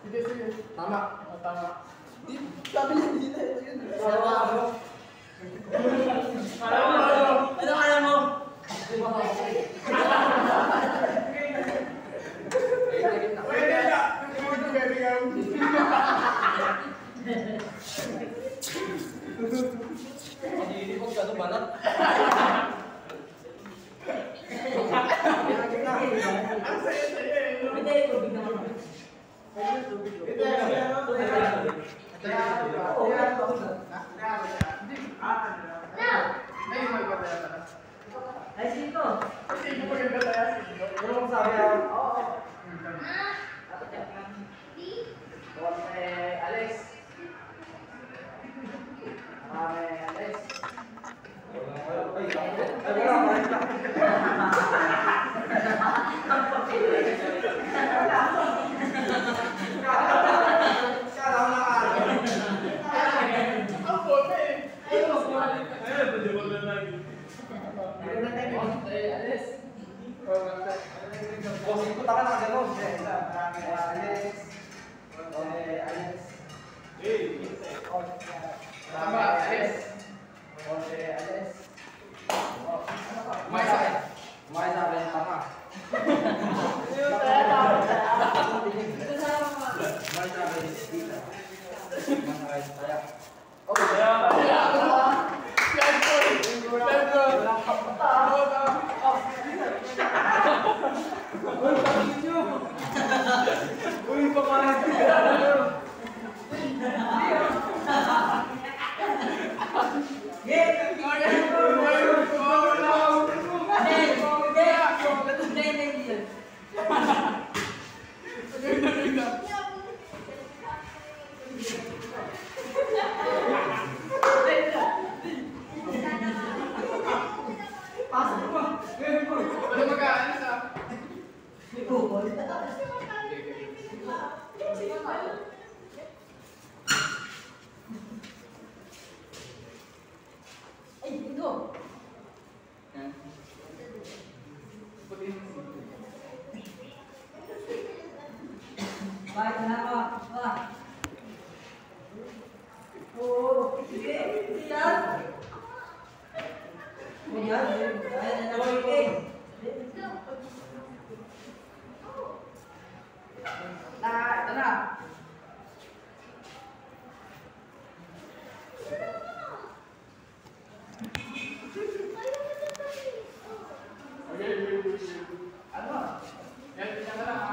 Sige, sige. Tama. Tama. Sabi niya dito, ito yun. Ano? Ano kaya mo? Hindi ko gano'n banat. Ang saya-saya eh. Hindi, tubig naman. Tubig. Ay, sino? Sino maganda tayo? Ano mong sabi ako? Oo. Alex. Alex. Baik, kenapa? Wah. Oh, sige. Siap. Kemudian, ada lagi. Nah, tenang. Ano? Yan, yan na lang ha.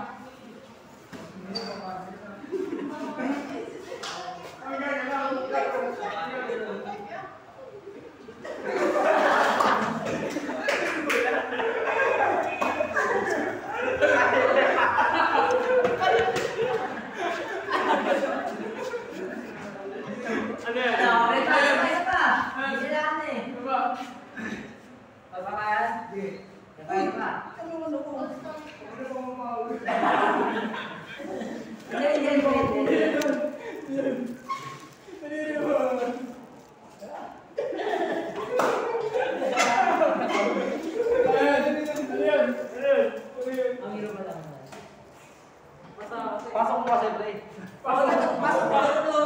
Pasok mo kasi, Bray. Pasok mo. Pasok mo.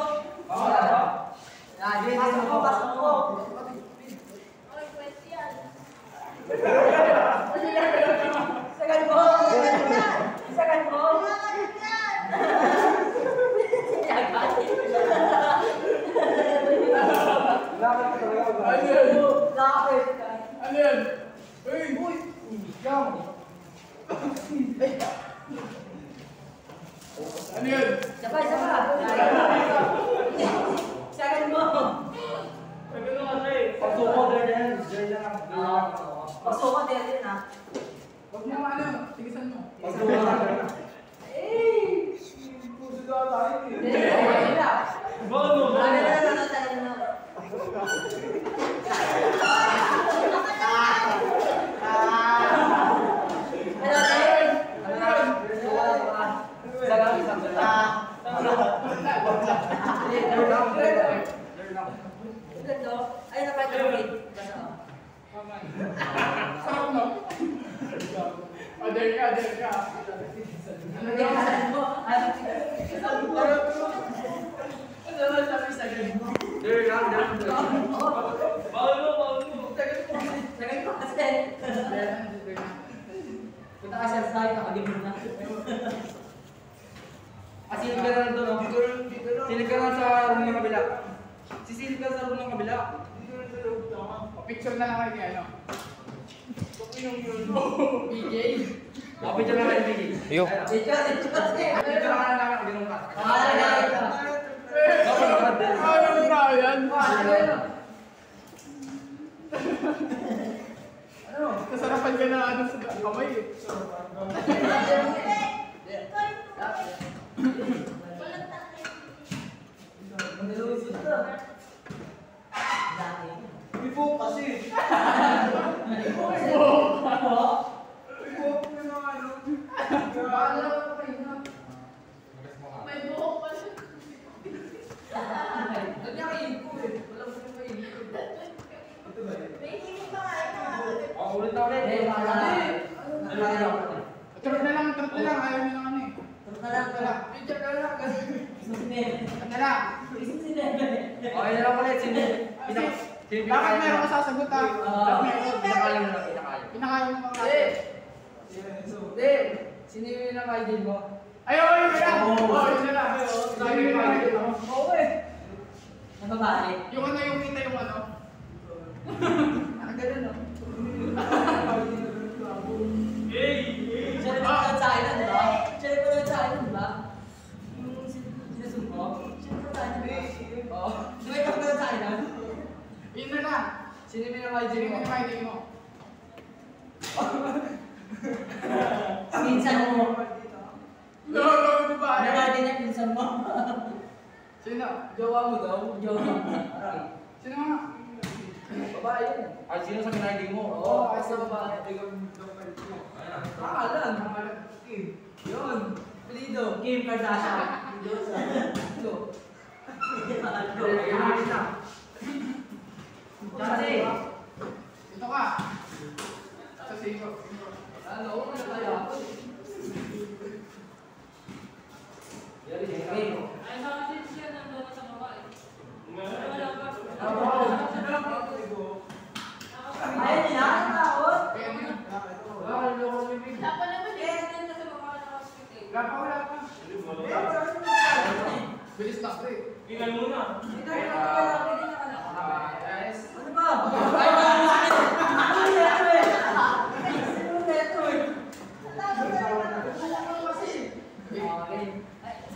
Second ball. Second ball. Ano yan? Uy! Jam! Ano yan? Sabay. Second ball. Pagsuko din. Pagsuko din na. Huwag mo ano, tigisan mo. Pagsuko din. Puso daw tayo eh. Hindi na. Bono! Ay, napag-trade. Saan mo? Adel ka. Tigasan mo. Ano tigasan mo? Ano naman sabi sa ganun mo? There lang. Bawal mo. Sagay ko kasi. Punta ka siya sa side, nakalimot na. Silip ka na doon. Silip ka na sa room ng kabila. Sisilip ka sa room ng kabila. Picture na lang kayo niya, ano? PJ? Picture na kayo, Biggie. Yo. Ito. Picture na lang ako, ganun ka. Ano ba yan? Ano? Kasarapan ka na ano sa kamay eh. Before kasi. May buhok pa siya. Ulit na ulit. Trot na lang. Ayaw niyo lang ano eh. Picture ka lang. Trot na lang. Okay na lang ulit. Bakit meron ka sasagot ah? Pinakaya mo lang. Pinakaya mo mga Sino yung naka-ID mo? Ayaw, yun na lang. Yun na lang. Sabi mo yung idol mo. Oo eh. Ang babae. Yung ano yung kita yung ano. Nakagano no? Hey! Siya rin pala sa akin, di ba? Siya rin pala sa akin, di ba? Yung sinasum ko. Siya rin pala sa akin. Oo. Di ba ikaw pala sa akin? Yun na lang. Sino yung ID Sino mo? yung idol mo? Pinsan mo. Lolo, ba? Ano natin na pinsan mo? Sino? Jowa mo daw? Joke. Sino nga? Babae yun. Ay, sino sa ID mo? Oo, ay sa babae. Pangalan. Yun. Pilido. Kim Kardashian. Kasi. Ito ka. Sa siko. Ano? Ano kaya ako? Ayun nila, ang tawag. Kaya ano yun? Wala pa. Bilis na pre. Tingnan muna. Ano ba? Ay, ano yan, eh? Ano neto, eh? Okay.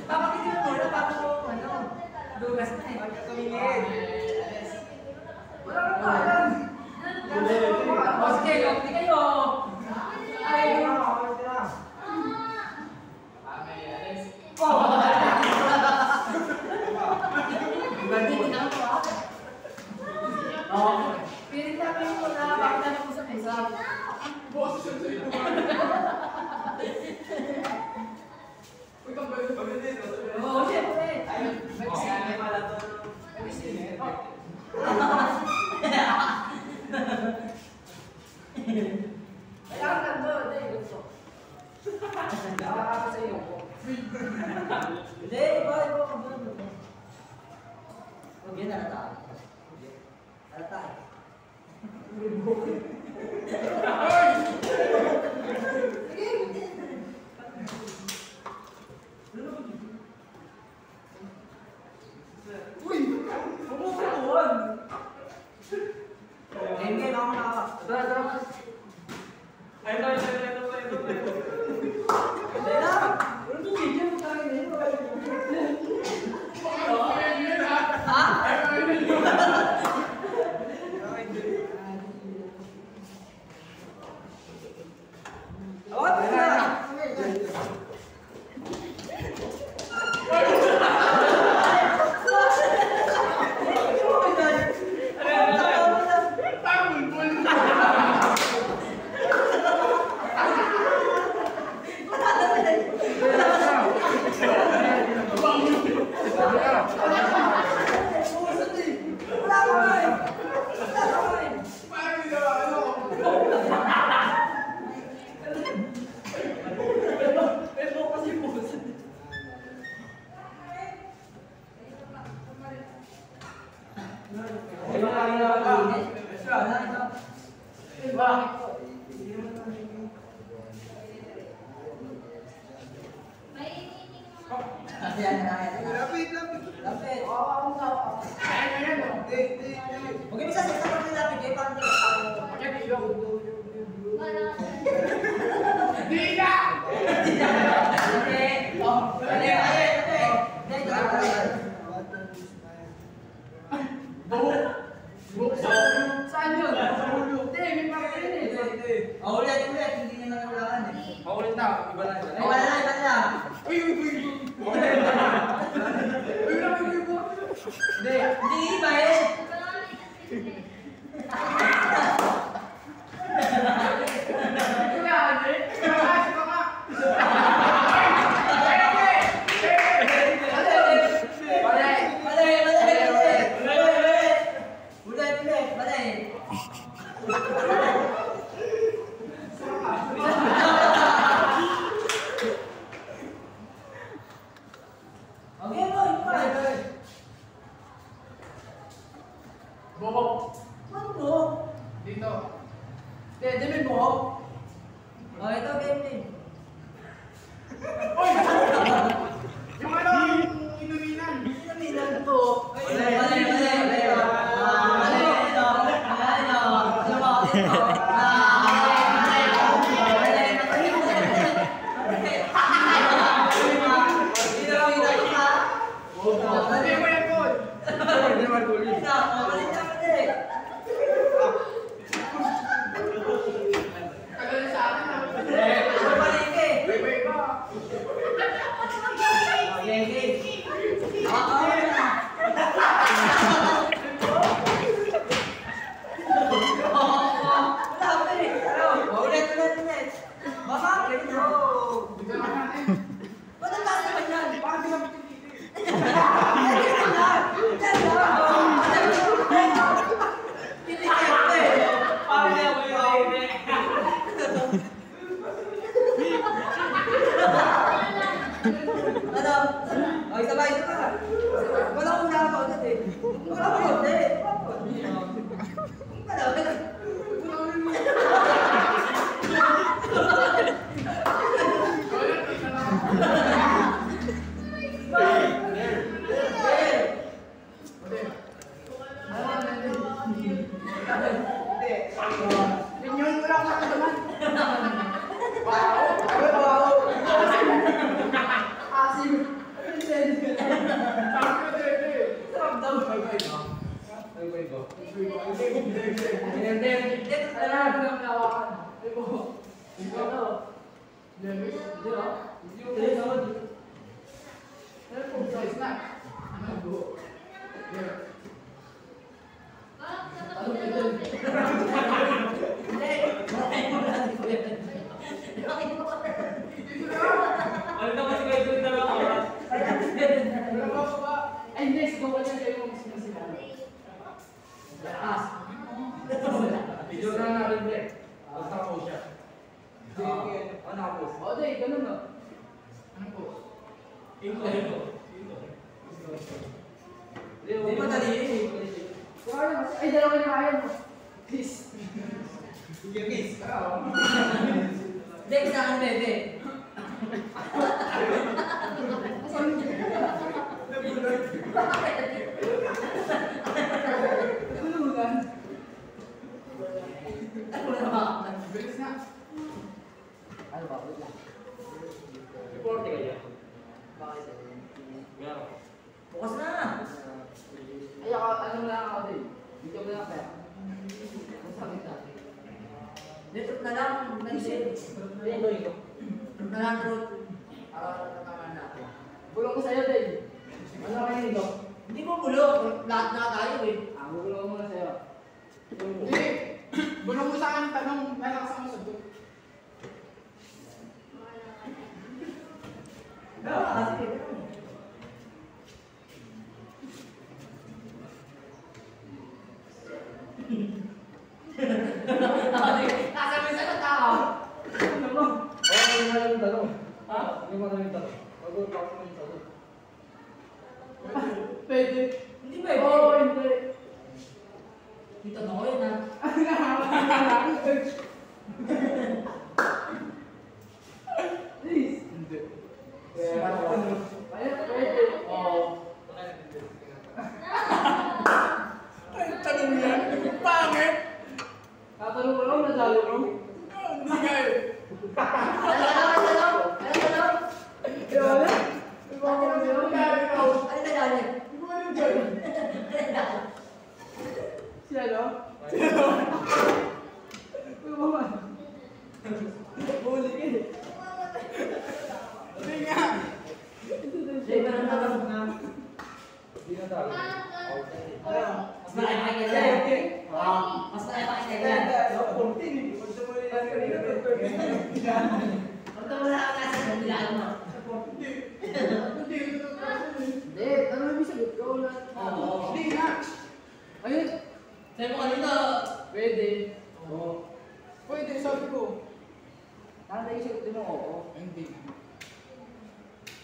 Papakitin mo muna, bago mo, ano, dugas na eh. Wala ka pa, yan. O, sige, hindi kayo. Ay, Hindi na ako, ah. Oo. Pilit namin mo na, bakit na usap-usap? Boses yun sa ito. Uy, kang balik. Oo, siyempre. Kailangan ka doon, hindi gusto. Sa iyo. Hindi, iba. Huwag yun, halata. Halata. Uy! Umuuwan. Hindi, ako nakaka. Hindi na. Ano ito, video mo tayo ngayon? Ha? Yan, yan. Lapit. Lapit. Oo, ayan. Huwag yung isa sa kapag lapit kayo, parang Di na! Saan yun? Hindi, may papel eh. Ulit, hindi nyo nakulaan eh. Maulit na, iba na. Iba na. Uy! Hindi iba eh. Dito. Hindi, may buhok. Oh, ito game din. Uy! Yung ano, inuminan. Inuminan to. Mali. Ay, dalawa yung kaya mo. Please. Next na ang bebe. Bilis na. Ano ba? Wait lang. Report kaya. Bakit? Meron. Bukas na! Ay, ako, ano lang ako din. Dito mo lang kaya. Masakit na. Dito na lang. Nag-isip. Ito. Truth na lang, truth. Araw-araw na naman natin. Bulong ko sa'yo din. Ano kayo dito? Hindi mo bulok. Lahat na tayo eh. Bulong ko muna sa'yo. Hindi. Bulong mo sa akin ang tanong. Nalakas ako sa doon. Sige. Kasabi sa tao. Ano mo? Yung maraming tanong. Ha? Yung maraming tanong. Mag-work ako ng tanong. Pwede. Hindi pwede. Oo, hindi. Dito na ko yun ha. Please. Hindi. Ano? Ayun, pwede. Oo. Ay, tanong yan. Pangit. Tatanong ko lang, nadalo ko. Hindi nga eh. Siya, no? Huli ka eh. Hindi nga. Hindi na talo. Mas malaki pa kaya. Mas malaki pa kaya. Punta mo na ang nasa kandilaan mo. Hindi, ano yung sagot ko? Oo. Hindi nga. Ayun. Sabi mo kanina. Pwede. Oo. Pwede, sabi ko. Tanda yung sagot mo, oo. Hindi.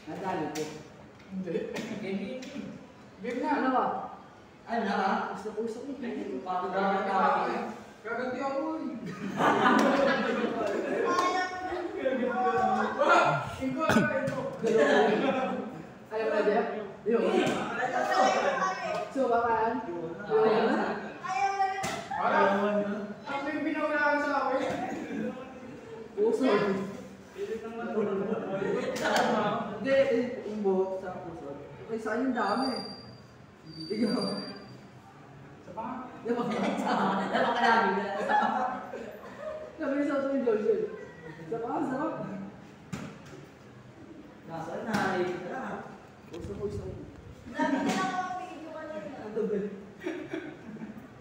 Nadalo ko. Hindi. Game Ano na. ba? Ano na ba? Usap-usap mo. Gaganti ako eh. Ikaw na ito. Ayaw na, Jeff? Yun. So, bakaan? Yun. Ang may binawlaan sa akin. Puso. Hindi, yung buhok sa puso. Okay, saan yung dami? Ikaw. Sa pang? Napakalami na. Sabi niya sa ito yung Joshua. Sarap, sarap. Nasa na. Puso.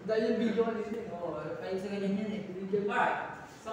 Dahil yung video kanina. Oo, kayo sa ganyan yan eh. Video. Alright. So,